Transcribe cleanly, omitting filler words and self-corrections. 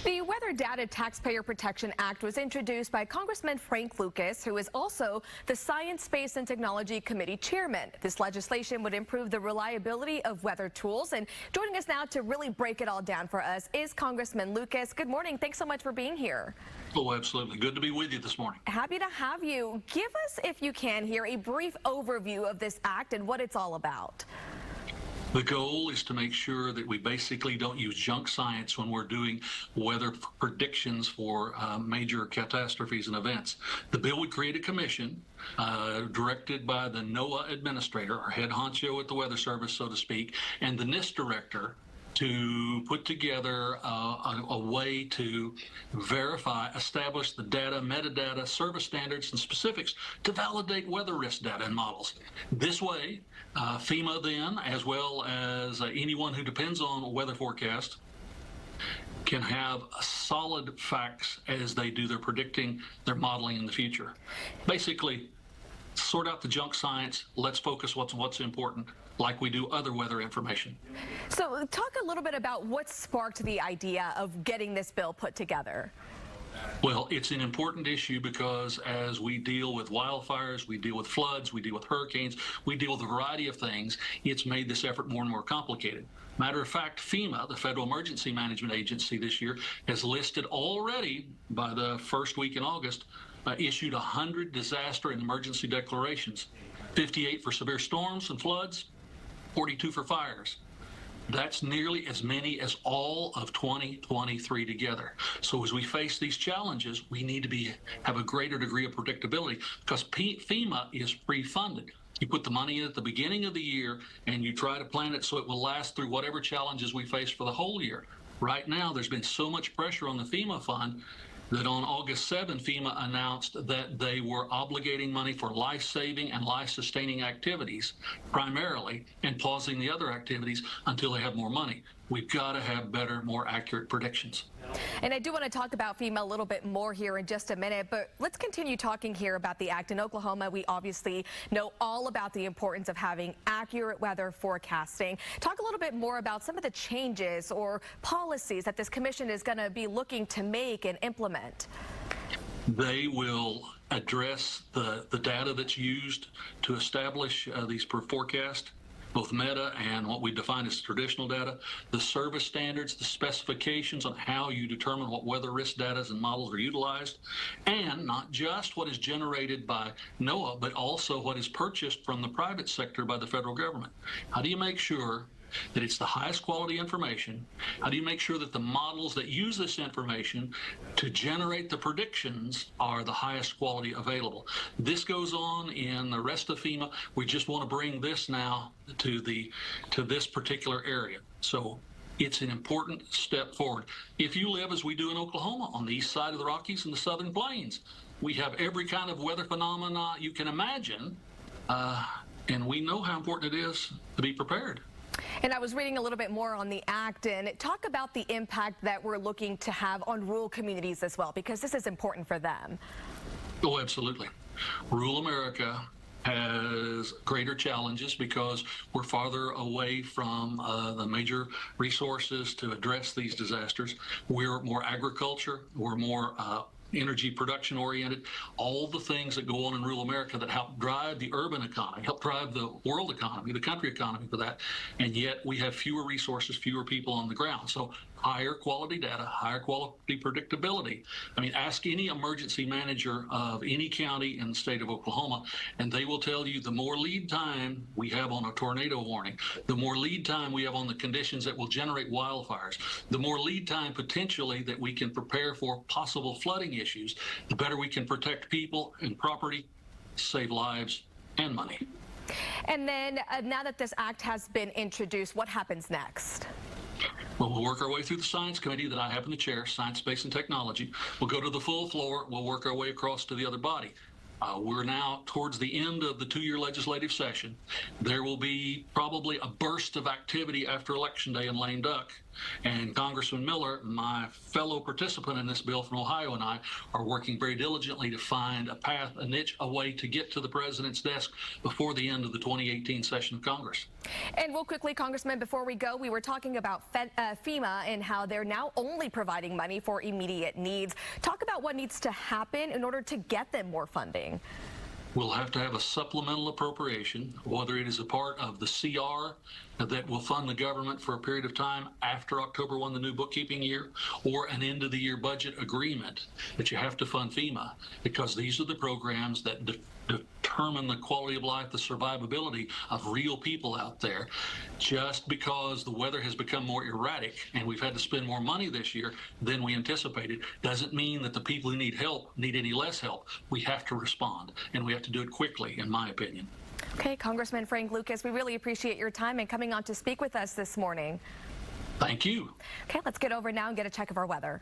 The Weather Data Taxpayer Protection Act was introduced by Congressman Frank Lucas, who is also the Science, Space, and Technology Committee chairman. This legislation would improve the reliability of weather tools. And joining us now to really break it all down for us is Congressman Lucas. Good morning. Thanks so much for being here. Oh, absolutely. Good to be with you this morning. Happy to have you. Give us, if you can, here a brief overview of this act and what it's all about. The goal is to make sure that we basically don't use junk science when we're doing weather predictions for major catastrophes and events. The bill would create a commission directed by the NOAA administrator, our head honcho at the Weather Service, so to speak, and the NIST director, to put together a way to verify, establish the data, metadata, service standards, and specifics to validate weather risk data and models. This way, FEMA then, as well as anyone who depends on a weather forecast, can have solid facts as they do their predicting, their modeling in the future. Basically, sort out the junk science. Let's focus what's important, like we do other weather information. So talk a little bit about what sparked the idea of getting this bill put together. Well, it's an important issue because as we deal with wildfires, we deal with floods, we deal with hurricanes, we deal with a variety of things, it's made this effort more and more complicated. Matter of fact, FEMA, the Federal Emergency Management Agency this year, has listed already by the first week in August, issued 100 disaster and emergency declarations, 58 for severe storms and floods, 42 for fires. That's nearly as many as all of 2023 together. So as we face these challenges, we need to have a greater degree of predictability because FEMA is pre-funded. You put the money in at the beginning of the year and you try to plan it so it will last through whatever challenges we face for the whole year. Right now, there's been so much pressure on the FEMA fund that on August 7, FEMA announced that they were obligating money for life-saving and life-sustaining activities primarily and pausing the other activities until they have more money. We've got to have better, more accurate predictions. And I do want to talk about FEMA a little bit more here in just a minute, but let's continue talking here about the act. In Oklahoma, we obviously know all about the importance of having accurate weather forecasting. Talk a little bit more about some of the changes or policies that this commission is going to be looking to make and implement. They will address the data that's used to establish these forecasts, both meta and what we define as traditional data, the service standards, the specifications on how you determine what weather risk data and models are utilized, and not just what is generated by NOAA, but also what is purchased from the private sector by the federal government. How do you make sure that it's the highest quality information? How do you make sure that the models that use this information to generate the predictions are the highest quality available? This goes on in the rest of FEMA. We just want to bring this now to this particular area. So it's an important step forward. If you live, as we do in Oklahoma, on the east side of the Rockies and the Southern Plains, we have every kind of weather phenomena you can imagine, and we know how important it is to be prepared. And I was reading a little bit more on the act, and talk about the impact that we're looking to have on rural communities as well, because this is important for them. Oh, absolutely. Rural America has greater challenges because we're farther away from the major resources to address these disasters. We're more agriculture, we're more energy production oriented, all the things that go on in rural America that help drive the urban economy, help drive the world economy, the country economy for that. And yet we have fewer resources, fewer people on the ground. So higher quality data, higher quality predictability. I mean, ask any emergency manager of any county in the state of Oklahoma, and they will tell you the more lead time we have on a tornado warning, the more lead time we have on the conditions that will generate wildfires, the more lead time potentially that we can prepare for possible flooding issues, the better we can protect people and property, save lives and money. And then now that this act has been introduced, what happens next? Well, we'll work our way through the Science Committee that I happen to chair, Science, Space, and Technology. We'll go to the full floor. We'll work our way across to the other body. We're now towards the end of the two-year legislative session. There will be probably a burst of activity after Election Day in lame duck, And Congressman Miller, my fellow participant in this bill from Ohio, and I are working very diligently to find a path, a niche, a way to get to the president's desk before the end of the 2018 session of Congress. And real quickly, Congressman, before we go, we were talking about FEMA and how they're now only providing money for immediate needs. Talk about what needs to happen in order to get them more funding. We'll have to have a supplemental appropriation, whether it is a part of the CR that will fund the government for a period of time after October 1, the new bookkeeping year, or an end-of-the-year budget agreement that you have to fund FEMA, because these are the programs that determine the quality of life, the survivability of real people out there. Just because the weather has become more erratic and we've had to spend more money this year than we anticipated doesn't mean that the people who need help need any less help. We have to respond, and we have to do it quickly, in my opinion. Okay, Congressman Frank Lucas, we really appreciate your time and coming on to speak with us this morning. Thank you. Okay, let's get over now and get a check of our weather.